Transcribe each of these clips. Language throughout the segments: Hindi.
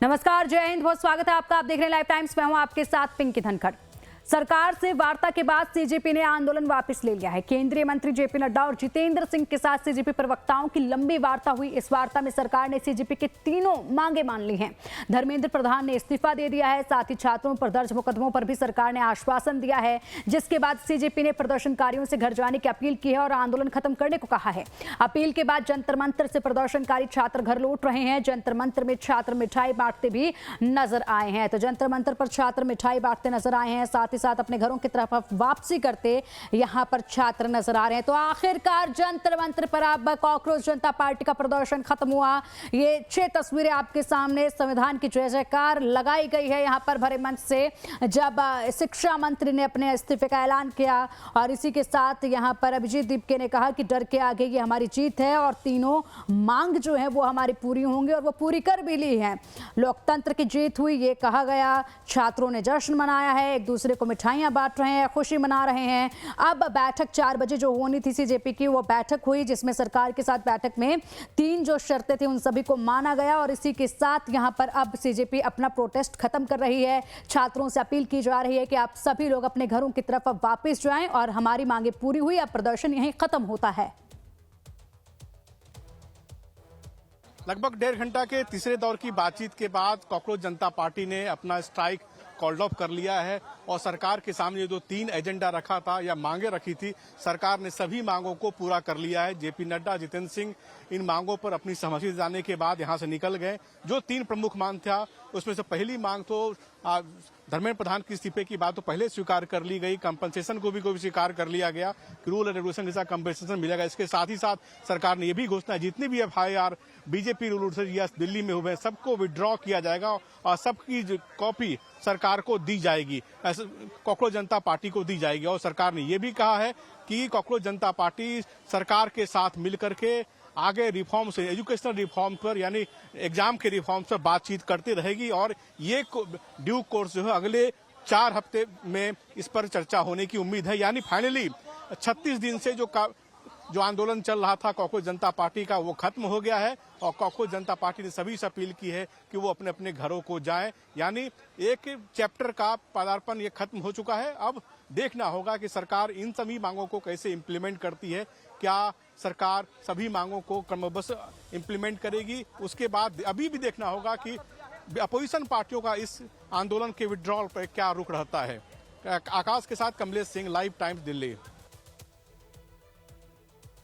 नमस्कार, जय हिंद, बहुत स्वागत है आपका। आप देख रहे हैं लाइव टाइम्स। मैं हूं आपके साथ पिंकी धनखड़। सरकार से वार्ता के बाद सीजेपी ने आंदोलन वापस ले लिया है। केंद्रीय मंत्री जेपी नड्डा और जितेंद्र सिंह के साथ सीजेपी प्रवक्ताओं की लंबी वार्ता हुई। इस वार्ता में सरकार ने सीजेपी के तीनों मांगे मान ली हैं। धर्मेंद्र प्रधान ने इस्तीफा दे दिया है। साथ ही छात्रों पर दर्ज मुकदमों पर भी सरकार ने आश्वासन दिया है, जिसके बाद सीजेपी ने प्रदर्शनकारियों से घर जाने की अपील की है और आंदोलन खत्म करने को कहा है। अपील के बाद जंतर मंतर से प्रदर्शनकारी छात्र घर लौट रहे हैं। जंतर मंतर में छात्र मिठाई बांटते भी नजर आए हैं। तो जंतर मंतर पर छात्र मिठाई बांटते नजर आए हैं, साथ साथ अपने घरों की तरफ वापसी करते यहां पर छात्र नजर आ रहे हैं। तो आखिरकार जंतर मंतर पर अब कॉकरोच जनता पार्टी का प्रदर्शन खत्म हुआ। ये 6 तस्वीरें आपके सामने। संविधान की जय जयकार लगाई गई है यहां पर भरे मंच से, जब शिक्षा मंत्री ने अपने इस्तीफे का ऐलान किया। और इसी के साथ यहां पर अभिजीत दीपके ने कहा कि डर के आगे ये हमारी जीत है और तीनों मांग जो है वो हमारी पूरी होंगी, और वो पूरी कर भी ली है। लोकतंत्र की जीत हुई, ये कहा गया। छात्रों ने जश्न मनाया है, एक दूसरे को मिठाइयां बांट रहे हैं, खुशी मना रहे हैं। अब बैठक 4 बजे जो होनी थी सीजेपी की, वो बैठक हुई, जिसमें सरकार के साथ बैठक में 3 जो शर्तें थी उन सभी को माना गया। और इसी के साथ यहां पर अब सीजेपी अपना प्रोटेस्ट खत्म कर रही है। छात्रों से अपील की जा रही है कि आप सभी लोग अपने घरों की तरफ अब वापस जाएं और हमारी मांगे पूरी हुई, अब प्रदर्शन यहीं खत्म होता है। लगभग 1.5 घंटा के तीसरे दौर की बातचीत के बाद कॉकरोच जनता पार्टी ने अपना स्ट्राइक कॉल्ड ऑफ कर लिया है और सरकार के सामने जो 3 एजेंडा रखा था या मांगे रखी थी, सरकार ने सभी मांगों को पूरा कर लिया है। जेपी नड्डा, जितेंद्र सिंह इन मांगों पर अपनी सहमति जताने के बाद यहां से निकल गए। जो 3 प्रमुख मांग था उसमें से पहली मांग तो धर्मेंद्र प्रधान के इस्तीफे की बात तो पहले स्वीकार कर ली गई। कंपनसेशन को भी स्वीकार कर लिया गया कि रूल एंड रेगुलेशन के साथ कंपनसेशन मिलेगा। इसके साथ ही साथ सरकार ने यह भी घोषणा, जितनी भी FIR बीजेपी रूल या दिल्ली में हुए सबको विड्रॉ किया जाएगा और सबकी कॉपी सरकार को दी जाएगी, कॉकरोच जनता पार्टी को दी जाएगी। और सरकार ने यह भी कहा है कि कॉकरोच जनता पार्टी सरकार के साथ मिलकर के आगे रिफॉर्म्स, एजुकेशनल रिफॉर्म पर यानी एग्जाम के रिफॉर्म्स पर बातचीत करती रहेगी। और ये ड्यू कोर्स जो है अगले 4 हफ्ते में इस पर चर्चा होने की उम्मीद है। यानी फाइनली 36 दिन से जो आंदोलन चल रहा था कॉकरोच जनता पार्टी का, वो खत्म हो गया है। और कॉकरोच जनता पार्टी ने सभी से अपील की है कि वो अपने अपने घरों को जाएं। यानी एक चैप्टर का पदार्पण ये खत्म हो चुका है। अब देखना होगा कि सरकार इन सभी मांगों को कैसे इम्प्लीमेंट करती है। क्या सरकार सभी मांगों को क्रमबद्ध इम्प्लीमेंट करेगी? उसके बाद अभी भी देखना होगा कि अपोजिशन पार्टियों का इस आंदोलन के विड्रॉल पर क्या रुख रहता है। आकाश के साथ कमलेश सिंह, लाइव टाइम्स, दिल्ली।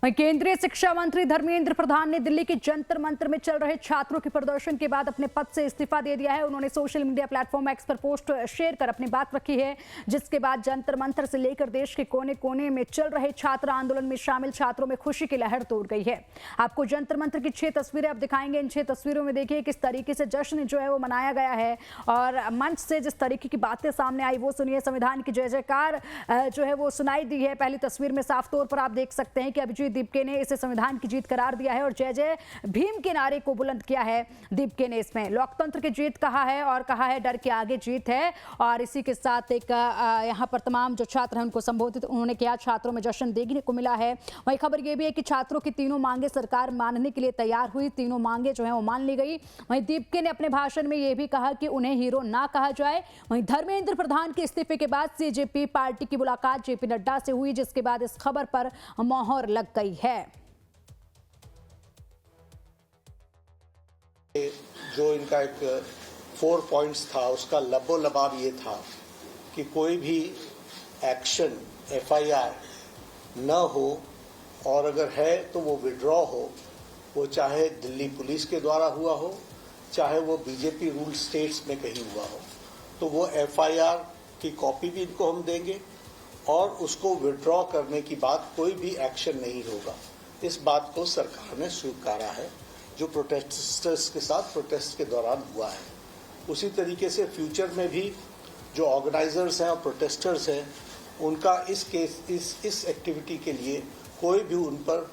केंद्रीय शिक्षा मंत्री धर्मेंद्र प्रधान ने दिल्ली के जंतर मंतर में चल रहे छात्रों के प्रदर्शन के बाद अपने पद से इस्तीफा दे दिया है। उन्होंने सोशल मीडिया प्लेटफॉर्म एक्स पर पोस्ट शेयर कर अपनी बात रखी है, जिसके बाद जंतर मंतर से लेकर देश के कोने कोने में चल रहे छात्र आंदोलन में शामिल छात्रों में खुशी की लहर तोड़ गई है। आपको जंतर मंतर की 6 तस्वीरें अब दिखाएंगे। इन 6 तस्वीरों में देखिए किस तरीके से जश्न जो है वो मनाया गया है और मंच से जिस तरीके की बातें सामने आई वो सुनिए। संविधान की जय जयकार जो है वो सुनाई दी है। पहली तस्वीर में साफ तौर पर आप देख सकते हैं कि अभिजीत दीपके ने इसे संविधान की जीत करार दिया है और जय जय भीम के नारे को बुलंद किया है। दीपके ने इसमें लोकतंत्र की जीत कहा है और कहा है डर के आगे जीत है। और इसी के साथ एक यहां पर तमाम जो छात्र हैं उनको संबोधित उन्होंने किया। छात्रों में जश्न देखने को मिला है। वहीं खबर यह भी है कि छात्रों की तीनों मांगे सरकार मानने के लिए तैयार हुई। तीनों मांगे जो है वो मान ली गई। वहीं दीपके ने अपने भाषण में यह भी कहा कि उन्हें हीरो ना कहा जाए। वहीं धर्मेंद्र प्रधान के इस्तीफे के बाद सीजेपी पार्टी की मुलाकात जेपी नड्डा से हुई, जिसके बाद इस खबर पर मोहर लग गई है। जो इनका एक 4 पॉइंट्स था उसका लबो लबाब ये था कि कोई भी एक्शन FIR न हो और अगर है तो वो विड्रॉ हो, वो चाहे दिल्ली पुलिस के द्वारा हुआ हो चाहे वो बीजेपी रूल स्टेट्स में कहीं हुआ हो, तो वो FIR की कॉपी भी इनको हम देंगे और उसको विड्रॉ करने की बात कोई भी एक्शन नहीं होगा। इस बात को सरकार ने स्वीकारा है जो प्रोटेस्टर्स के साथ प्रोटेस्ट के दौरान हुआ है। उसी तरीके से फ्यूचर में भी जो ऑर्गेनाइजर्स हैं और प्रोटेस्टर्स हैं उनका इस एक्टिविटी के लिए कोई भी उन पर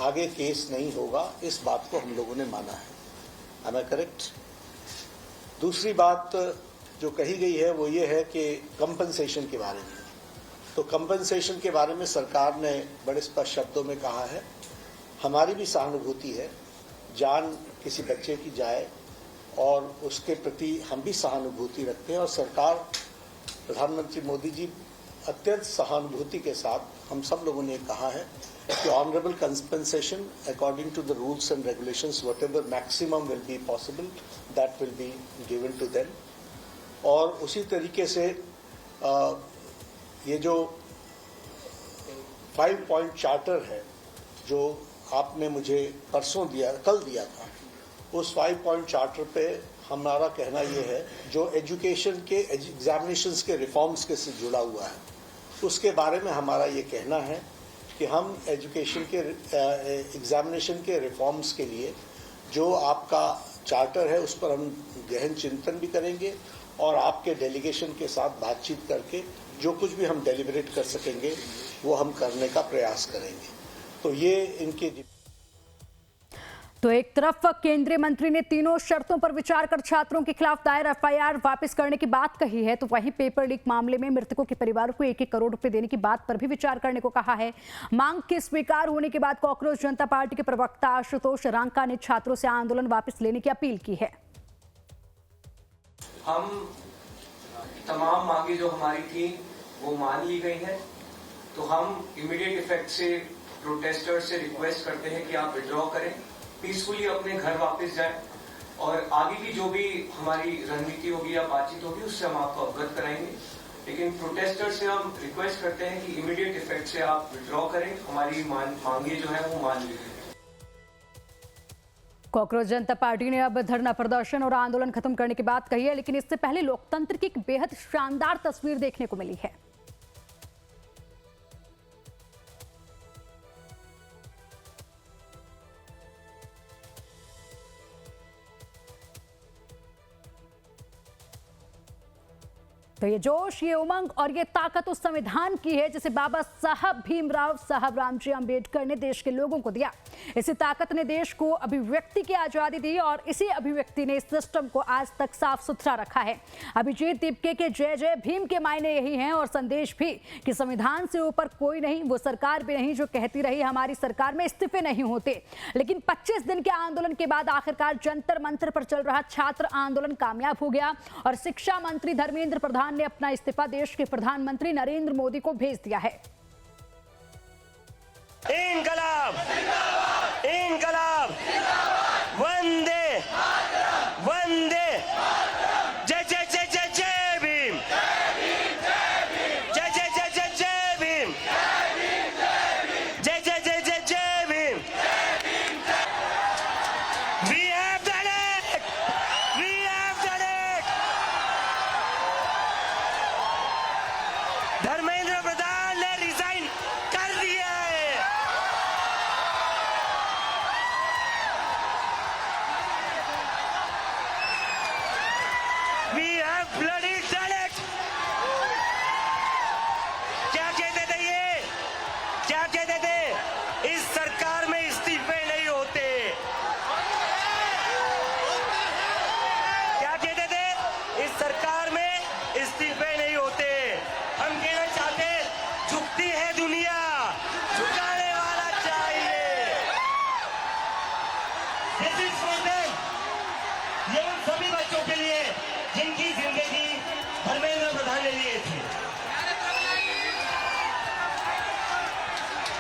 आगे केस नहीं होगा। इस बात को हम लोगों ने माना है। Am I correct? दूसरी बात जो कही गई है वो ये है कि कंपनसेशन के बारे में। तो कंपनसेशन के बारे में सरकार ने बड़े स्पष्ट शब्दों में कहा है, हमारी भी सहानुभूति है, जान किसी बच्चे की जाए और उसके प्रति हम भी सहानुभूति रखते हैं और सरकार, प्रधानमंत्री मोदी जी अत्यंत सहानुभूति के साथ हम सब लोगों ने कहा है कि honourable compensation according to the rules and regulations whatever maximum will be possible that will be given to them. और उसी तरीके से ये जो 5 पॉइंट चार्टर है जो आपने मुझे कल दिया था, उस 5 पॉइंट चार्टर पे हमारा कहना ये है जो एजुकेशन के एग्जामिनेशंस के रिफॉर्म्स के से जुड़ा हुआ है, उसके बारे में हमारा ये कहना है कि हम एजुकेशन के एग्जामिनेशन के रिफॉर्म्स के लिए जो आपका चार्टर है उस पर हम गहन चिंतन भी करेंगे और आपके डेलीगेशन के साथ बातचीत करके जो कुछ भी हम डेलिब्रेट कर सकेंगे वो हम करने का प्रयास करेंगे। तो ये इनके तो एक तरफ केंद्रीय मंत्री ने तीनों शर्तों पर विचार कर छात्रों के खिलाफ दायर एफआईआर वापस करने की बात कही है, तो वहीं पेपर लीक मामले में मृतकों के परिवारों को 1-1 करोड़ रुपए देने की बात पर भी विचार करने को कहा है। मांग के स्वीकार होने के बाद कॉकरोच जनता पार्टी के प्रवक्ता आशुतोष रांका ने छात्रों से आंदोलन वापस लेने की अपील की है। हम तमाम मांगे जो हमारी थी वो मान ली गई हैं, तो हम इमीडिएट इफेक्ट से प्रोटेस्टर्स से रिक्वेस्ट करते हैं कि आप विड्रॉ करें, पीसफुली अपने घर वापस जाएं और आगे की जो भी हमारी रणनीति होगी या बातचीत होगी उससे हम आपको अवगत कराएंगे। लेकिन प्रोटेस्टर्स से हम रिक्वेस्ट करते हैं कि इमीडिएट इफेक्ट से आप विड्रॉ करें, हमारी मांगे जो है वो मान ली गई। कॉकरोच जनता पार्टी ने अब धरना प्रदर्शन और आंदोलन खत्म करने की बात कही है, लेकिन इससे पहले लोकतंत्र की एक बेहद शानदार तस्वीर देखने को मिली है। तो ये जोश, ये उमंग और ये ताकत उस संविधान की है जिसे बाबा साहब भीमराव साहब रामजी अंबेडकर ने देश के लोगों को दिया। इसी ताकत ने देश को अभिव्यक्ति की आजादी दी और इसी अभिव्यक्ति ने इस सिस्टम को आज तक साफ सुथरा रखा है। अभिजीत दीपके के जय जय भीम के मायने यही हैं और संदेश भी कि संविधान से ऊपर कोई नहीं, वो सरकार भी नहीं जो कहती रही हमारी सरकार में इस्तीफे नहीं होते। लेकिन 25 दिन के आंदोलन के बाद आखिरकार जंतर मंतर पर चल रहा छात्र आंदोलन कामयाब हो गया और शिक्षा मंत्री धर्मेंद्र प्रधान ने अपना इस्तीफा देश के प्रधानमंत्री नरेंद्र मोदी को भेज दिया है। इंकलाब, इंकलाब, वंदे वंदे, जय जय जय जय जय भीम, जय जय जय जय जय भीम, जय जय जय जय जय Bhim. We have done it, we have done it। Dharmendra Pradhan ने रिजाइन कर दिया है। We have bloody done it। क्या कहते थे ये? क्या कहते थे? इस सरकार में इस्तीफे नहीं होते। क्या कहते थे? इस सरकार में इस्तीफे नहीं होते। हम कहना चाहते, झुकती है दुनिया, झुकाने वाला चाहिए। This is for them। ये उन सभी बच्चों के लिए जिनकी जिंदगी धर्मेंद्र प्रधान ने लिए थे।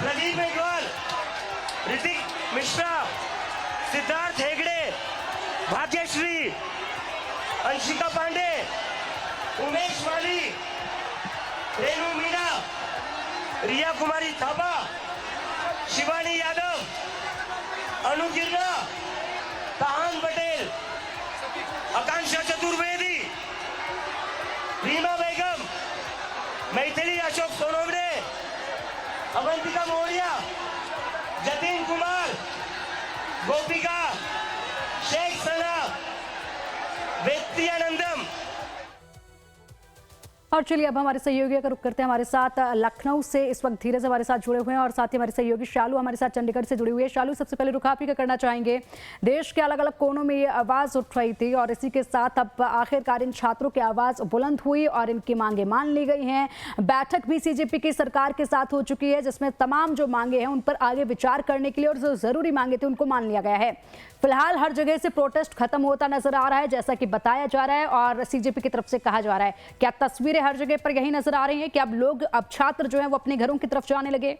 प्रदीप मेघवाल, ऋतिक मिश्रा, सिद्धार्थ हेगड़े, भाग्यश्री, अंशिका पांडे, उमेश माली, रेणु मीणा, रिया कुमारी थापा, शिवानी यादव, अनु गिर्रा, ताहान पटेल, आकांक्षा चतुर्वेदी, रीमा बेगम, मैथिली अशोक सोनवणे, अवंतिका मौर्य, जतिन कुमार, गोपिका, शेख सना, वेत्तियानंदम। और चलिए अब हमारे सहयोगी का रुख करते हैं हमारे साथ लखनऊ से इस वक्त धीरे से हमारे साथ जुड़े हुए हैं और साथ ही हमारे सहयोगी शालू हमारे साथ चंडीगढ़ से जुड़ी हुई है। शालू, सबसे पहले रुख आप ही का करना चाहेंगे। देश के अलग अलग कोनों में ये आवाज उठ रही थी और इसी के साथ अब आखिरकार इन छात्रों की आवाज बुलंद हुई और इनकी मांगे मान ली गई हैं। बैठक भी सीजेपी की सरकार के साथ हो चुकी है जिसमें तमाम जो मांगे हैं उन पर आगे विचार करने के लिए और जो जरूरी मांगे थे उनको मान लिया गया है। फिलहाल हर जगह से प्रोटेस्ट खत्म होता नजर आ रहा है जैसा कि बताया जा रहा है और सीजेपी की तरफ से कहा जा रहा है। क्या तस्वीरें हर जगह पर यही नजर आ रही हैं कि अब छात्र जो हैं वो अपने घरों की तरफ जाने लगे?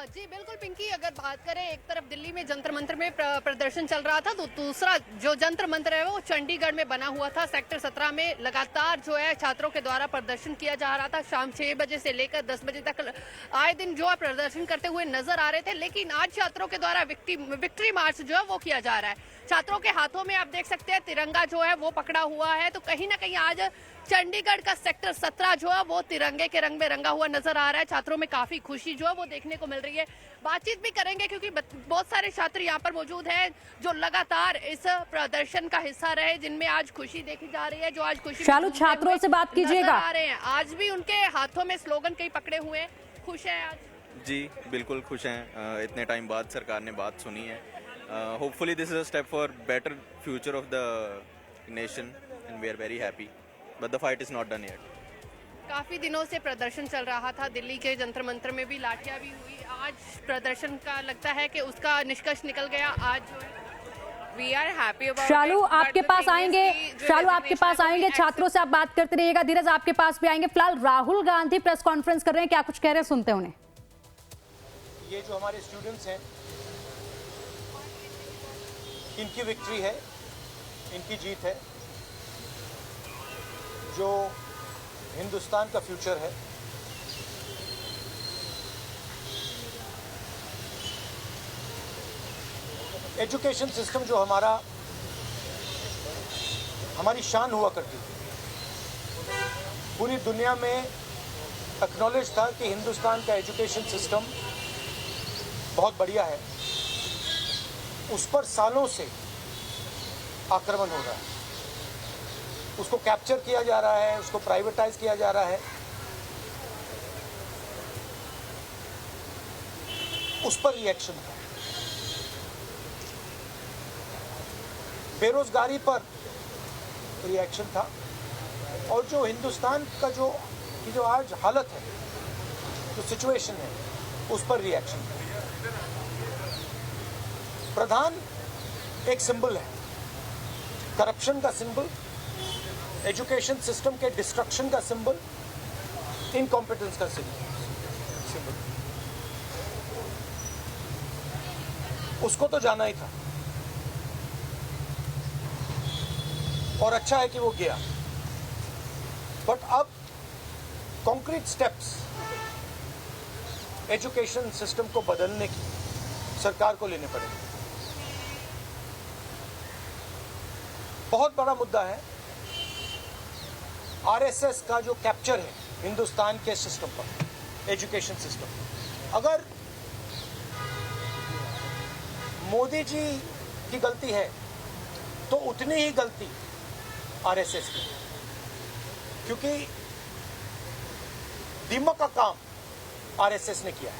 जी बिल्कुल पिंकी, अगर बात करें एक तरफ दिल्ली में जंतर मंतर में प्रदर्शन चल रहा था तो दूसरा जो जंतर मंतर है वो चंडीगढ़ में बना हुआ था। सेक्टर 17 में लगातार जो है छात्रों के द्वारा प्रदर्शन किया जा रहा था। शाम 6 बजे से लेकर 10 बजे तक आए दिन जो है प्रदर्शन करते हुए नजर आ रहे थे, लेकिन आज छात्रों के द्वारा विक्ट्री मार्च जो है वो किया जा रहा है। छात्रों के हाथों में आप देख सकते हैं तिरंगा जो है वो पकड़ा हुआ है। तो कहीं ना कहीं आज चंडीगढ़ का सेक्टर 17 जो है वो तिरंगे के रंग में रंगा हुआ नजर आ रहा है। छात्रों में काफी खुशी जो है वो देखने को मिल रही है। बातचीत भी करेंगे क्योंकि बहुत सारे छात्र यहाँ पर मौजूद हैं जो लगातार इस प्रदर्शन का हिस्सा रहे, जिनमें आज खुशी देखी जा रही है, जो आज खुशी शालू छात्रों से बात कीजिएगा। आ रहे हैं आज भी उनके हाथों में स्लोगन कई पकड़े हुए हैं। खुश है आज? जी बिल्कुल खुश हैं। इतने टाइम बाद सरकार ने बात सुनी है। Hopefully this is a step for better future of the nation and we are very happy but the fight is not done yet. काफी दिनों से प्रदर्शन चल रहा था, दिल्ली के जंतर मंतर में भी लाठियां भी हुई। आज प्रदर्शन का लगता है कि उसका निष्कर्ष निकल गया। आज वी आर हैप्पी। शालू आपके पास आएंगे, शालू आपके पास आएंगे, छात्रों से आप बात करते रहिएगा। धीरज आपके पास भी आएंगे। फिलहाल राहुल गांधी प्रेस कॉन्फ्रेंस कर रहे हैं, क्या कुछ कह रहे हैं सुनते हैं उन्हें। ये जो हमारे स्टूडेंट्स हैं इनकी विक्ट्री है, इनकी जीत है। जो हिंदुस्तान का फ्यूचर है एजुकेशन सिस्टम जो हमारी शान हुआ करती थी, पूरी दुनिया में एक्नॉलेज था कि हिंदुस्तान का एजुकेशन सिस्टम बहुत बढ़िया है। उस पर सालों से आक्रमण हो रहा है, उसको कैप्चर किया जा रहा है, उसको प्राइवेटाइज किया जा रहा है। उस पर रिएक्शन था। बेरोजगारी पर रिएक्शन था और जो हिंदुस्तान का जो आज हालत है, जो सिचुएशन है, उस पर रिएक्शन था। प्रधान एक सिंबल है, करप्शन का सिंबल, एजुकेशन सिस्टम के डिस्ट्रक्शन का सिंबल, इनकॉम्पिटेंस का सिंबल। उसको तो जाना ही था और अच्छा है कि वो गया, बट अब कॉन्क्रीट स्टेप्स एजुकेशन सिस्टम को बदलने की सरकार को लेने पड़ेंगे। बहुत बड़ा मुद्दा है आरएसएस का जो कैप्चर है हिंदुस्तान के सिस्टम पर, एजुकेशन सिस्टम। अगर मोदी जी की गलती है तो उतनी ही गलती आरएसएस की, क्योंकि दीमक का काम आरएसएस ने किया है।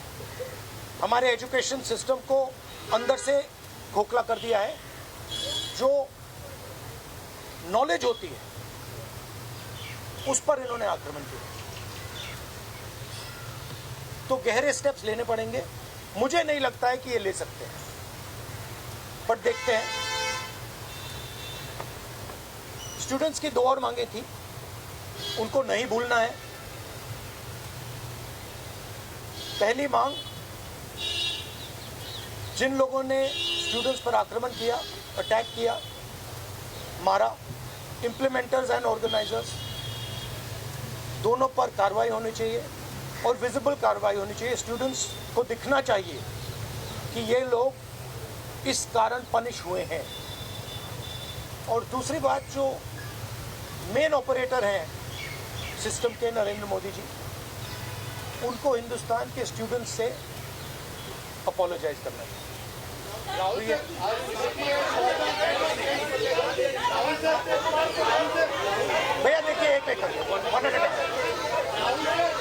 हमारे एजुकेशन सिस्टम को अंदर से खोखला कर दिया है। जो नॉलेज होती है उस पर इन्होंने आक्रमण किया। तो गहरे स्टेप्स लेने पड़ेंगे। मुझे नहीं लगता है कि ये ले सकते हैं, पर देखते हैं। स्टूडेंट्स की 2 और मांगे थी, उनको नहीं भूलना है। पहली मांग, जिन लोगों ने स्टूडेंट्स पर आक्रमण किया, अटैक किया, मारा, इम्प्लीमेंटर्स एंड ऑर्गेनाइजर्स, दोनों पर कार्रवाई होनी चाहिए और विजिबल कार्रवाई होनी चाहिए। स्टूडेंट्स को दिखना चाहिए कि ये लोग इस कारण पनिश हुए हैं। और दूसरी बात, जो मेन ऑपरेटर हैं सिस्टम के, नरेंद्र मोदी जी, उनको हिंदुस्तान के स्टूडेंट्स से अपोलोजाइज करना चाहिए। भैया देखिए एक एक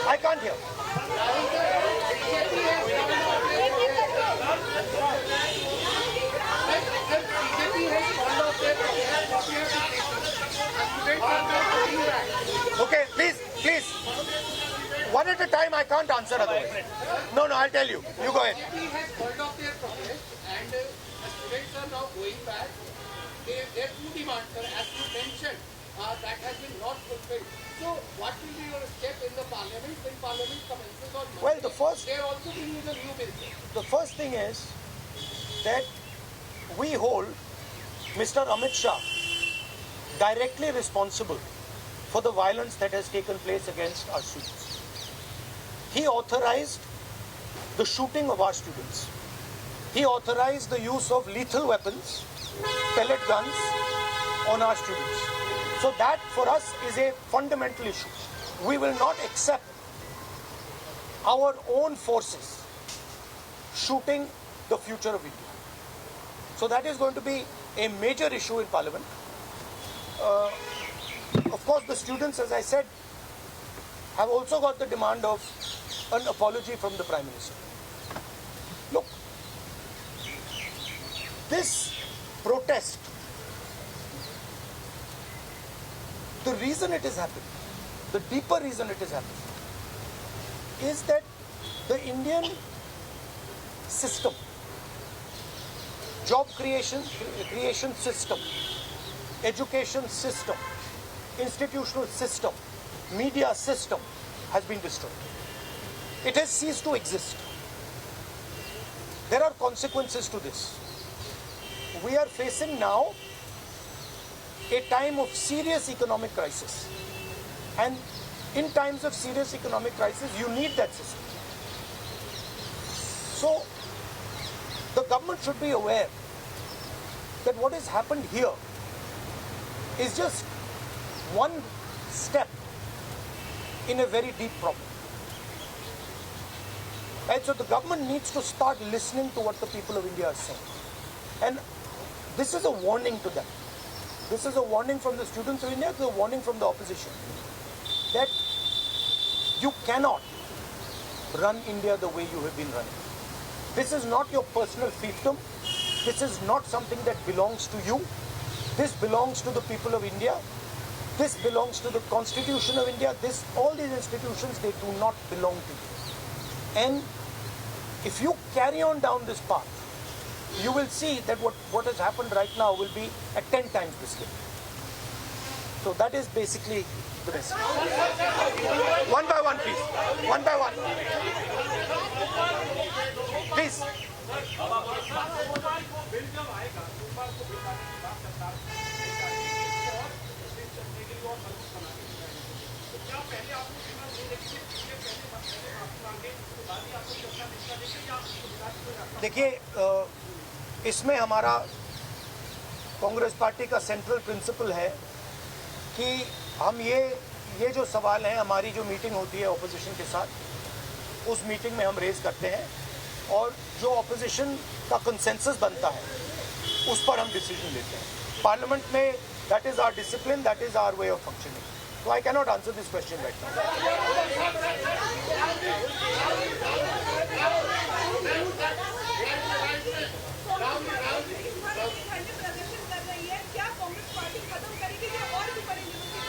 I can't hear. Okay, please. One at a time. I can't answer otherwise. No, I'll tell you. You go ahead. has called off their protest and the students are now going back. Their two demands, sir, as you mentioned, that has been not fulfilled. So, what will be your step in the parliament when parliament commences on Monday? Well, the first- They are also bringing a new bill. The first thing is that we hold Mr. Amit Shah directly responsible for the violence that has taken place against our students. He authorized the shooting of our students. He authorized the use of lethal weapons, pellet guns on our students. So that for us is a fundamental issue. We will not accept our own forces shooting the future of India. So that is going to be a major issue in Parliament. Of course, the students, as I said, have also got the demand of an apology from the Prime Minister. Look, this protest, the reason it is happening, the deeper reason it is happening, is that the Indian system, job creation system, education system, institutional system, media system has been destroyed. It has ceased to exist. There are consequences to this. We are facing now a time of serious economic crisis. And in times of serious economic crisis, you need that system. So, the government should be aware that what has happened here is just one step in a very deep problem. And so the government needs to start listening to what the people of India are saying. And this is a warning to them. This is a warning from the students of India, it's a warning from the opposition. That you cannot run India the way you have been running. This is not your personal fiefdom. This is not something that belongs to you. This belongs to the people of India. This belongs to the Constitution of India. All these institutions, they do not belong to you. And if you carry on down this path, you will see that what has happened right now will be at 10 times the scale. So that is basically the message. One by one, please. One by one. Please. देखिए, इसमें हमारा कांग्रेस पार्टी का सेंट्रल प्रिंसिपल है कि हम ये जो सवाल हैं, हमारी जो मीटिंग होती है ऑपोजिशन के साथ, उस मीटिंग में हम रेज करते हैं और जो ऑपोजिशन का कंसेंसस बनता है उस पर हम डिसीजन लेते हैं पार्लियामेंट में. That is our discipline, that is our way of functioning. So I cannot answer this question right now.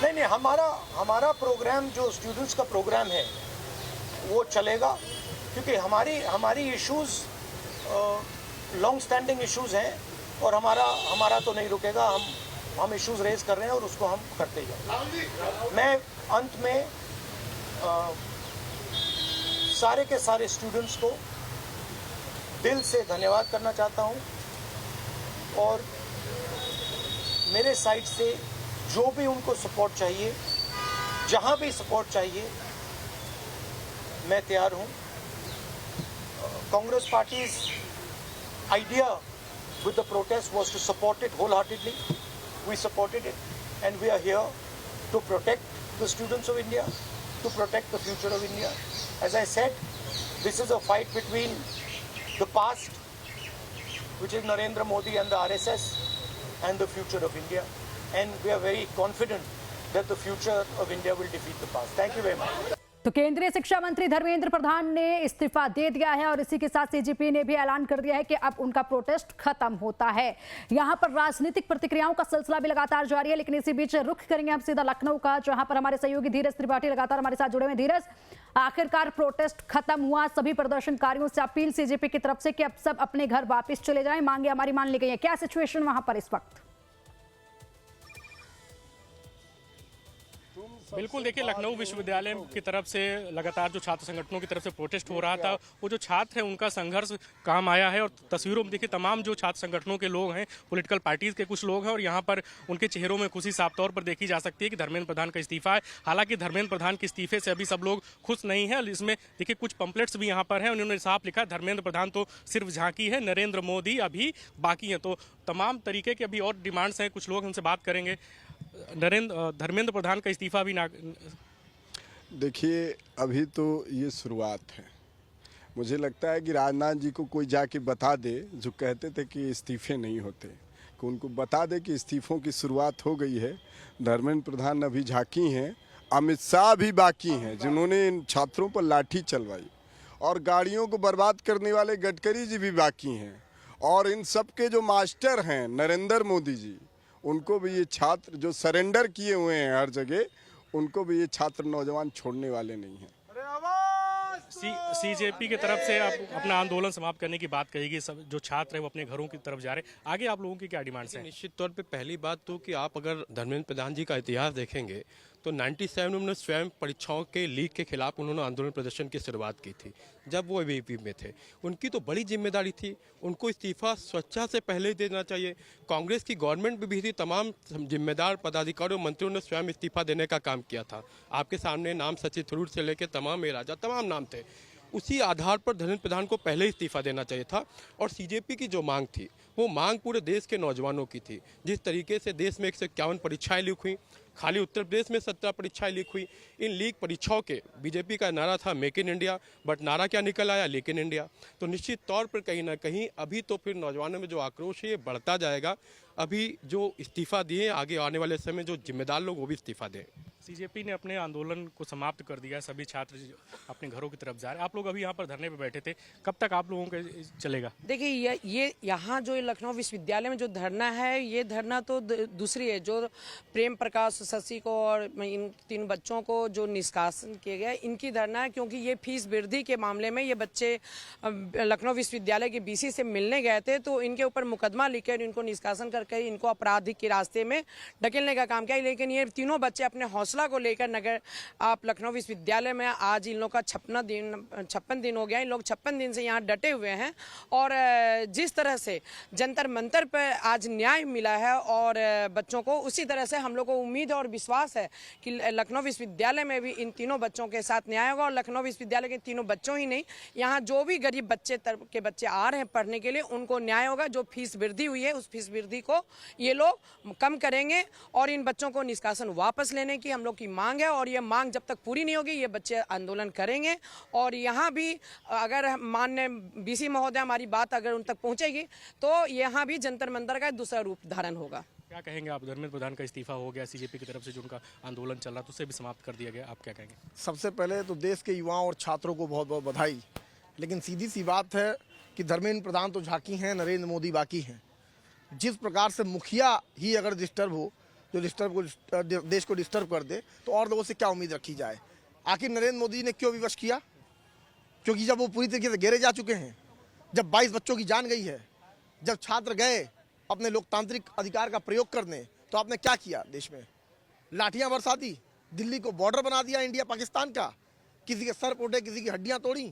नहीं, हमारा प्रोग्राम जो स्टूडेंट्स का प्रोग्राम है वो चलेगा, क्योंकि हमारी इश्यूज लॉन्ग स्टैंडिंग इश्यूज हैं और हमारा तो नहीं रुकेगा. हम इश्यूज रेज कर रहे हैं और उसको हम करते जाएंगे. मैं अंत में सारे के सारे स्टूडेंट्स को दिल से धन्यवाद करना चाहता हूं और मेरे साइड से जो भी उनको सपोर्ट चाहिए, जहां भी सपोर्ट चाहिए, मैं तैयार हूं. Congress parties idea with the protest was to support it wholeheartedly. We supported it, and we are here to protect the students of India, to protect the future of India. As I said, this is a fight between the past which is Narendra Modi and the RSS and the future of India. And we are very confident that the future of India will defeat the past. Thank you very much. तो केंद्रीय शिक्षा मंत्री धर्मेंद्र प्रधान ने इस्तीफा दे दिया है और इसी के साथ सीजेपी ने भी ऐलान कर दिया है कि अब उनका प्रोटेस्ट खत्म होता है। यहां पर राजनीतिक प्रतिक्रियाओं का सिलसिला भी लगातार जारी है, लेकिन इसी बीच रुख करेंगे हम सीधा लखनऊ का, जहां पर हमारे सहयोगी धीरज त्रिपाठी लगातार हमारे साथ जुड़े हुए। धीरज, आखिरकार प्रोटेस्ट खत्म हुआ, सभी प्रदर्शनकारियों से अपील सीजेपी की तरफ से कि अब सब अपने घर वापस चले जाएं, मांगे हमारी मान ली गई है। क्या सिचुएशन वहां पर इस वक्त? बिल्कुल, देखिए लखनऊ विश्वविद्यालय की तरफ से लगातार जो छात्र संगठनों की तरफ से प्रोटेस्ट हो रहा था, वो जो छात्र हैं उनका संघर्ष काम आया है। और तस्वीरों में देखिए तमाम जो छात्र संगठनों के लोग हैं, पॉलिटिकल पार्टीज के कुछ लोग हैं, और यहाँ पर उनके चेहरों में खुशी साफ तौर पर देखी जा सकती है कि धर्मेंद्र प्रधान का इस्तीफा है। हालांकि धर्मेंद्र प्रधान के इस्तीफे से अभी सब लोग खुश नहीं है। इसमें देखिए कुछ पंपलेट्स भी यहाँ पर हैं, उन्होंने साफ लिखा धर्मेंद्र प्रधान तो सिर्फ झांकी है, नरेंद्र मोदी अभी बाकी है। तो तमाम तरीके के अभी और डिमांड्स हैं, कुछ लोग हमसे बात करेंगे। धर्मेंद्र प्रधान का इस्तीफा भी देखिए, अभी तो ये शुरुआत है। मुझे लगता है कि राजनाथ जी को कोई जाके बता दे, जो कहते थे कि इस्तीफे नहीं होते, कि उनको बता दे कि इस्तीफों की शुरुआत हो गई है। धर्मेंद्र प्रधान अभी झांकी हैं, अमित शाह भी बाकी हैं, जिन्होंने इन छात्रों पर लाठी चलवाई, और गाड़ियों को बर्बाद करने वाले गडकरी जी भी बाकी हैं, और इन सब के जो मास्टर हैं नरेंद्र मोदी जी, उनको भी ये छात्र जो सरेंडर किए हुए हैं हर जगह, उनको भी ये छात्र नौजवान छोड़ने वाले नहीं हैं। सीजेपी की तरफ से आप अपना आंदोलन समाप्त करने की बात कहेगी, सब जो छात्र हैं वो अपने घरों की तरफ जा रहे हैं, आगे आप लोगों की क्या डिमांड्स हैं? निश्चित तौर पे पहली बात तो कि आप अगर धर्मेंद्र प्रधान जी का इतिहास देखेंगे तो 97 में उन्होंने स्वयं परीक्षाओं के लीक के खिलाफ उन्होंने आंदोलन प्रदर्शन की शुरुआत की थी जब वो एबीवीपी में थे। उनकी तो बड़ी जिम्मेदारी थी, उनको इस्तीफा स्वेच्छा से पहले ही देना चाहिए। कांग्रेस की गवर्नमेंट भी थी, तमाम जिम्मेदार पदाधिकारियों मंत्रियों ने स्वयं इस्तीफा देने का काम किया था। आपके सामने नाम सचिव थरूर से लेकर तमाम राजा तमाम नाम थे। उसी आधार पर धर्मेंद्र प्रधान को पहले ही इस्तीफा देना चाहिए था। और सीजेपी की जो मांग थी वो मांग पूरे देश के नौजवानों की थी। जिस तरीके से देश में 151 परीक्षाएं लीक हुई, खाली उत्तर प्रदेश में 17 परीक्षाएं लीक हुई। इन लीक परीक्षाओं के बीजेपी का नारा था मेक इन इंडिया, बट नारा क्या निकल आया, लीक इन इंडिया। तो निश्चित तौर पर कहीं ना कहीं अभी तो फिर नौजवानों में जो आक्रोश है ये बढ़ता जाएगा। अभी जो इस्तीफा दिए, आगे आने वाले समय जो जिम्मेदार लोग वो भी इस्तीफा दें। सीजेपी ने अपने आंदोलन को समाप्त कर दिया, सभी छात्र अपने घरों की तरफ जा रहे हैं। आप लोग अभी यहाँ पर धरने पे बैठे थे, कब तक आप लोगों का चलेगा? देखिए ये यहाँ जो लखनऊ विश्वविद्यालय में जो धरना है, ये धरना तो दूसरी है। जो प्रेम प्रकाश शशि को और इन 3 बच्चों को जो निष्कासन किया गया, इनकी धरना है, क्योंकि ये फीस वृद्धि के मामले में ये बच्चे लखनऊ विश्वविद्यालय के बीसी से मिलने गए थे, तो इनके ऊपर मुकदमा लिखकर इनको निष्कासन करके इनको अपराधिक के रास्ते में ढकेलने का काम किया। लेकिन ये तीनों बच्चे अपने हौसला को लेकर नगर आप लखनऊ विश्वविद्यालय में, आज इन लोग का 56 दिन हो गया, इन लोग 56 दिन से यहाँ डटे हुए हैं। और जिस तरह से जंतर मंतर पर आज न्याय मिला है और बच्चों को, उसी तरह से हम लोग को उम्मीद और विश्वास है कि लखनऊ विश्वविद्यालय में भी इन तीनों बच्चों के साथ न्याय होगा। और लखनऊ विश्वविद्यालय के तीनों बच्चों ही नहीं, यहाँ जो भी गरीब बच्चे के बच्चे आ रहे हैं पढ़ने के लिए, उनको न्याय होगा। जो फीस वृद्धि हुई है, उस फीस वृद्धि को ये लोग कम करेंगे और इन बच्चों को निष्कासन वापस लेने की हम लोग की मांग है। और ये मांग जब तक पूरी नहीं होगी, ये बच्चे आंदोलन करेंगे। और यहाँ भी अगर माननीय बीसी महोदय हमारी बात अगर उन तक पहुँचेगी, तो यहाँ भी जंतर मंतर का दूसरा रूप धारण होगा। क्या कहेंगे आप? धर्मेंद्र प्रधान का इस्तीफा हो गया, सीजेपी की तरफ से जो उनका आंदोलन चल रहा था उसे भी समाप्त कर दिया गया, आप क्या कहेंगे? सबसे पहले तो देश के युवाओं और छात्रों को बहुत बहुत बधाई। लेकिन सीधी सी बात है कि धर्मेंद्र प्रधान तो झांकी हैं, नरेंद्र मोदी बाकी हैं। जिस प्रकार से मुखिया ही अगर डिस्टर्ब हो, जो देश को डिस्टर्ब कर दे, तो और लोगों से क्या उम्मीद रखी जाए? आखिर नरेंद्र मोदी ने क्यों विवश किया? क्योंकि जब वो पूरी तरीके से घेरे जा चुके हैं, जब 22 बच्चों की जान गई है, जब छात्र गए अपने लोकतांत्रिक अधिकार का प्रयोग करने, तो आपने क्या किया? देश में लाठियां बरसा दी, दिल्ली को बॉर्डर बना दिया इंडिया पाकिस्तान का, किसी के सर पोटे, किसी की हड्डियां तोड़ी,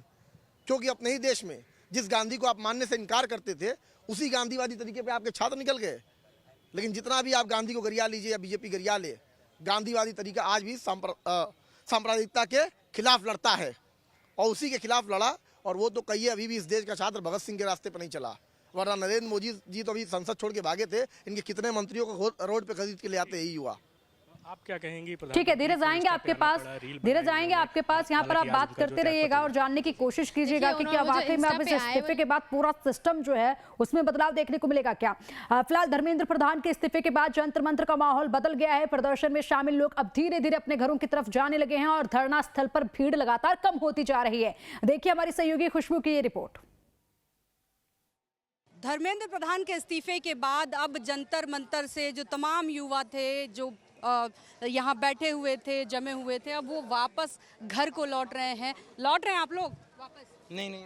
क्योंकि अपने ही देश में जिस गांधी को आप मानने से इनकार करते थे, उसी गांधीवादी तरीके पे आपके छात्र निकल गए। लेकिन जितना भी आप गांधी को गरिया लीजिए या बीजेपी गरिया ले, गांधीवादी तरीका आज भी सांप्रदायिकता के खिलाफ लड़ता है और उसी के खिलाफ लड़ा। और वो तो कहिए अभी भी इस देश का छात्र भगत सिंह के रास्ते पर नहीं चला, वरना नरेंद्र मोदी जी तो अभी संसद छोड़ के भागे थे। इनके कितने मंत्रियों को रोड पे खरीद के ले आते यही हुआ। आप क्या कहेंगी? ठीक है, धीरज आएंगे आपके पास, धीरज आएंगे आपके पास। यहाँ पर आप बात करते रहिएगा और जानने की कोशिश कीजिएगा कि क्या वाकई में अब इस इस्तीफे के बाद पूरा सिस्टम जो है उसमें बदलाव देखने को मिलेगा क्या। फिलहाल धर्मेंद्र प्रधान के इस्तीफे के बाद जंतर मंतर का माहौल बदल गया है। प्रदर्शन में शामिल लोग अब धीरे धीरे अपने घरों की तरफ जाने लगे हैं और धरना स्थल पर भीड़ लगातार कम होती जा रही है। देखिए हमारी सहयोगी खुशबू की ये रिपोर्ट। धर्मेंद्र प्रधान के इस्तीफे के बाद अब जंतर मंतर से जो तमाम युवा थे, जो यहाँ बैठे हुए थे, जमे हुए थे, अब वो वापस घर को लौट रहे हैं। लौट रहे हैं आप लोग वापस? नहीं,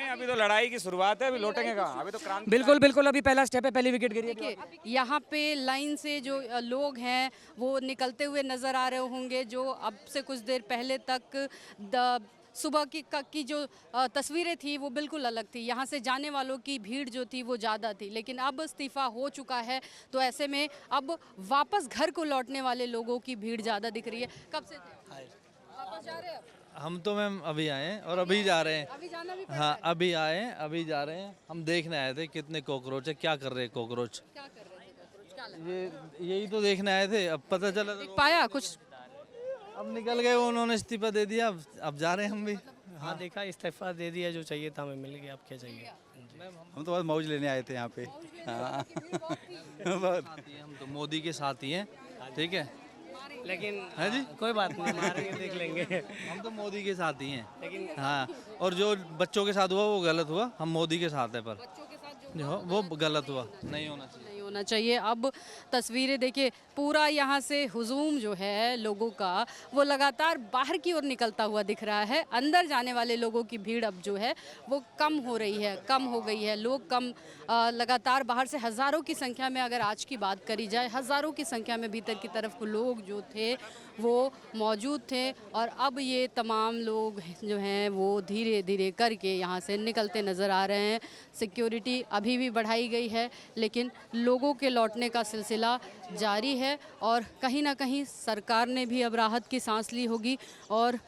अभी तो लड़ाई की शुरुआत है, अभी लौटेंगे कहाँ? अभी तो क्रांति। बिल्कुल अभी पहला स्टेप है, पहली विकेट गिरी है। देखिए यहाँ पे लाइन से जो लोग हैं वो निकलते हुए नजर आ रहे होंगे, जो अब से कुछ देर पहले तक सुबह की जो तस्वीरें थी वो बिल्कुल अलग थी। यहाँ से जाने वालों की भीड़ जो थी वो ज़्यादा थी, लेकिन अब इस्तीफा हो चुका है तो ऐसे में अब वापस घर को लौटने वाले लोगों की भीड़ ज़्यादा दिख रही है। कब से वापस जा रहे हैं? हम तो मैम अभी आए हैं और अभी जा रहे हैं। अभी जाना भी हाँ, अभी आए हैं, अभी जा रहे हैं। हम देखने आए थे कितने कॉकरोच है, क्या कर रहे हैं कॉकरोच। क्या कर रहे थे कॉकरोच? क्या लगा? यही तो देखने आए थे, अब पता चला पाया कुछ? अब निकल गए, उन्होंने इस्तीफा दे दिया, अब जा रहे हैं हम भी। हाँ देखा, इस्तीफा दे दिया, जो चाहिए था हमें मिल गया, अब क्या चाहिए। हम तो बस मौज लेने आए थे यहाँ पे। हाँ हम तो मोदी के साथ ही हैं, ठीक है, लेकिन है जी, कोई बात नहीं, मारेंगे देख लेंगे। हम तो मोदी के साथ ही हैं, लेकिन हाँ। और जो बच्चों के साथ हुआ वो गलत हुआ, हम मोदी के साथ है, पर जो वो गलत हुआ, नहीं होना चाहिए। होना चाहिए। अब तस्वीरें देखिए, पूरा यहाँ से हुजूम जो है लोगों का वो लगातार बाहर की ओर निकलता हुआ दिख रहा है। अंदर जाने वाले लोगों की भीड़ अब जो है वो कम हो रही है, कम हो गई है। लोग कम लगातार बाहर से हज़ारों की संख्या में, अगर आज की बात करी जाए, हज़ारों की संख्या में भीतर की तरफ लोग जो थे वो मौजूद थे। और अब ये तमाम लोग जो हैं वो धीरे धीरे करके यहाँ से निकलते नज़र आ रहे हैं। सिक्योरिटी अभी भी बढ़ाई गई है, लेकिन लोगों के लौटने का सिलसिला जारी है और कहीं ना कहीं सरकार ने भी अब राहत की सांस ली होगी। और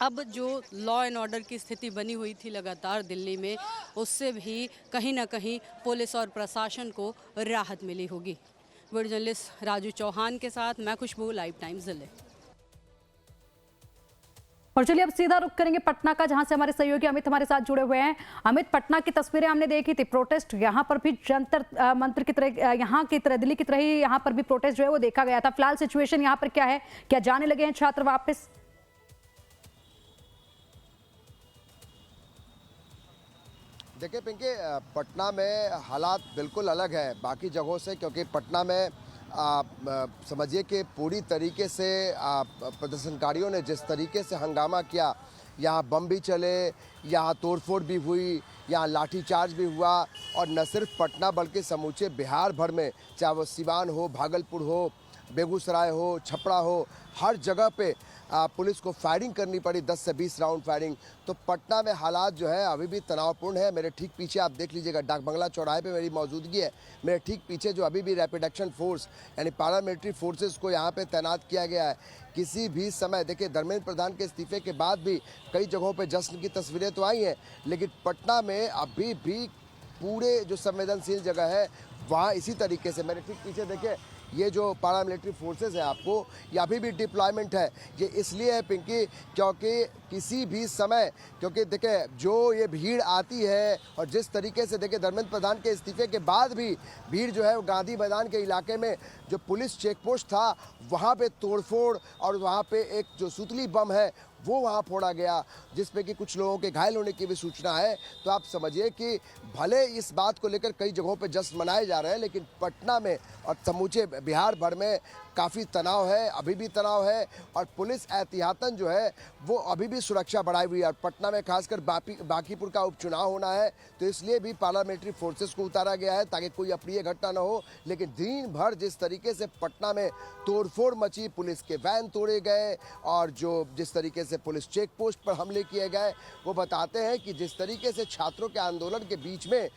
अब जो लॉ एंड ऑर्डर की स्थिति बनी हुई थी लगातार दिल्ली में, उससे भी कहीं ना कहीं पुलिस और प्रशासन को राहत मिली होगी। वीडियो जर्नलिस्ट राजू चौहान के साथ मैं खुशबू, लाइव टाइम्स दिल्ली। और चलिए अब सीधा रुख करेंगे पटना का, जहां से हमारे सहयोगी अमित हमारे साथ जुड़े हुए हैं। अमित, पटना की तस्वीरें हमने देखी थी, प्रोटेस्ट यहाँ पर भी जंतर मंत्र की तरह, यहाँ की तरह, दिल्ली की तरह ही यहाँ पर भी प्रोटेस्ट जो है वो देखा गया था। फिलहाल सिचुएशन यहाँ पर क्या है? क्या जाने लगे हैं छात्र वापस? देखिए पिंकी, पटना में हालात बिल्कुल अलग है बाकी जगहों से, क्योंकि पटना में समझिए कि पूरी तरीके से प्रदर्शनकारियों ने जिस तरीके से हंगामा किया, यहाँ बम भी चले, यहाँ तोड़फोड़ भी हुई, यहाँ लाठीचार्ज भी हुआ। और न सिर्फ पटना बल्कि समूचे बिहार भर में, चाहे वो सिवान हो, भागलपुर हो, बेगूसराय हो, छपरा हो, हर जगह पे पुलिस को फायरिंग करनी पड़ी, 10 से 20 राउंड फायरिंग। तो पटना में हालात जो है अभी भी तनावपूर्ण है। मेरे ठीक पीछे आप देख लीजिएगा, डाक बंगला चौराहे पे मेरी मौजूदगी है। मेरे ठीक पीछे जो अभी भी रैपिड एक्शन फोर्स यानी पैरामिलिट्री फोर्सेस को यहाँ पे तैनात किया गया है। किसी भी समय देखिए, धर्मेंद्र प्रधान के इस्तीफे के बाद भी कई जगहों पर जश्न की तस्वीरें तो आई हैं, लेकिन पटना में अभी भी पूरे जो संवेदनशील जगह है वहाँ इसी तरीके से, मेरे ठीक पीछे देखिए, ये जो पैरामिलिट्री फोर्सेस है आपको, ये अभी भी डिप्लॉयमेंट है। ये इसलिए है पिंकी क्योंकि किसी भी समय, क्योंकि देखिए जो ये भीड़ आती है और जिस तरीके से देखिए धर्मेंद्र प्रधान के इस्तीफे के बाद भी भीड़ जो है वो गांधी मैदान के इलाके में जो पुलिस चेक पोस्ट था वहाँ पे तोड़फोड़, और वहाँ पे एक जो सुतली बम है वो वहाँ फोड़ा गया, जिसपे कि कुछ लोगों के घायल होने की भी सूचना है। तो आप समझिए कि भले इस बात को लेकर कई जगहों पे जश्न मनाए जा रहे हैं, लेकिन पटना में और समूचे बिहार भर में काफ़ी तनाव है, अभी भी तनाव है। और पुलिस एहतियातन जो है वो अभी भी सुरक्षा बढ़ाई हुई है। और पटना में खासकर बांकीपुर का उपचुनाव होना है, तो इसलिए भी पैरामिलिट्री फोर्सेस को उतारा गया है ताकि कोई अप्रिय घटना न हो। लेकिन दिन भर जिस तरीके से पटना में तोड़फोड़ मची, पुलिस के वैन तोड़े गए और जिस तरीके से पुलिस चेक पोस्ट पर हमले किए गए, वो बताते हैं कि जिस तरीके से छात्रों के आंदोलन के बीच में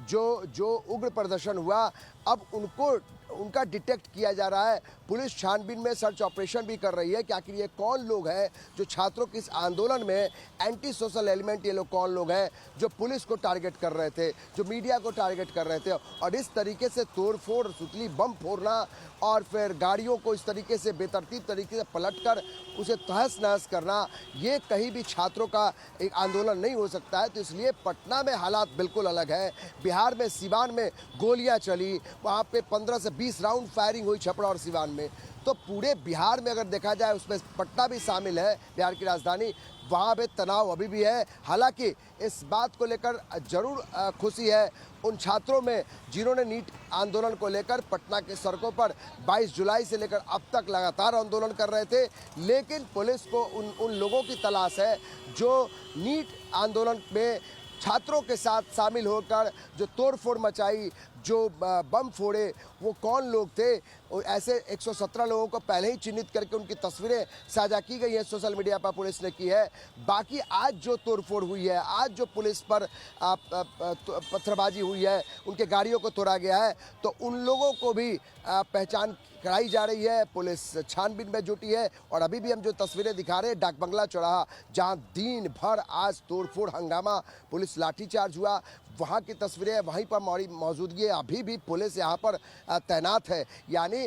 जो उग्र प्रदर्शन हुआ, अब उनको उनका डिटेक्ट किया जा रहा है। पुलिस छानबीन में सर्च ऑपरेशन भी कर रही है कि आखिर ये कौन लोग हैं जो छात्रों के इस आंदोलन में एंटी सोशल एलिमेंट, ये लोग कौन लोग हैं जो पुलिस को टारगेट कर रहे थे, जो मीडिया को टारगेट कर रहे थे, और इस तरीके से तोड़फोड़, सुतली बम फोड़ना और फिर गाड़ियों को इस तरीके से बेतरतीब तरीके से पलटकर उसे तहस नहस करना, ये कहीं भी छात्रों का एक आंदोलन नहीं हो सकता है। तो इसलिए पटना में हालात बिल्कुल अलग है। बिहार में सिवान में गोलियां चली, वहाँ पे 15 से 20 राउंड फायरिंग हुई छपरा और सिवान में। तो पूरे बिहार में अगर देखा जाए, उसमें पटना भी शामिल है, बिहार की राजधानी, वहाँ पे तनाव अभी भी है। हालांकि इस बात को लेकर जरूर खुशी है उन छात्रों में जिन्होंने नीट आंदोलन को लेकर पटना के सड़कों पर 22 जुलाई से लेकर अब तक लगातार आंदोलन कर रहे थे, लेकिन पुलिस को उन लोगों की तलाश है जो नीट आंदोलन में छात्रों के साथ शामिल होकर जो तोड़फोड़ मचाई, जो बम फोड़े, वो कौन लोग थे। और ऐसे 117 लोगों को पहले ही चिन्हित करके उनकी तस्वीरें साझा की गई हैं, सोशल मीडिया पर पुलिस ने की है। बाकी आज जो तोड़फोड़ हुई है, आज जो पुलिस पर पत्थरबाजी हुई है, उनके गाड़ियों को तोड़ा गया है, तो उन लोगों को भी पहचान कराई जा रही है। पुलिस छानबीन में जुटी है। और अभी भी हम जो तस्वीरें दिखा रहे हैं डाक बंगला चौराहा, जहां दिन भर आज तोड़फोड़ हंगामा, पुलिस लाठीचार्ज हुआ, वहाँ की तस्वीरें, वहीं पर हमारी मौजूदगी है। अभी भी पुलिस यहाँ पर तैनात है। यानी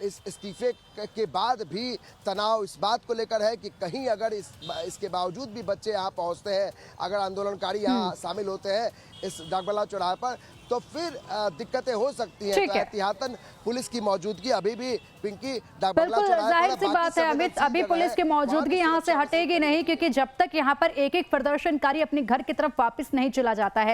इस इस्तीफे के बाद भी तनाव इस बात को लेकर है कि कहीं अगर इसके बावजूद भी बच्चे यहाँ पहुँचते हैं, अगर आंदोलनकारी यहाँ शामिल होते हैं इस डाक बंगला चौराहे पर, तो फिर दिक्कतें हो सकती हैं। तो एहतियातन पुलिस की मौजूदगी अभी भी पिंकी डाक बंगला चौराहे पर, जाहिर सी बात है अमित, अभी पुलिस की मौजूदगी यहाँ से हटेगी नहीं, क्योंकि जब तक यहाँ पर एक एक प्रदर्शनकारी अपने घर की तरफ वापस नहीं चला जाता है,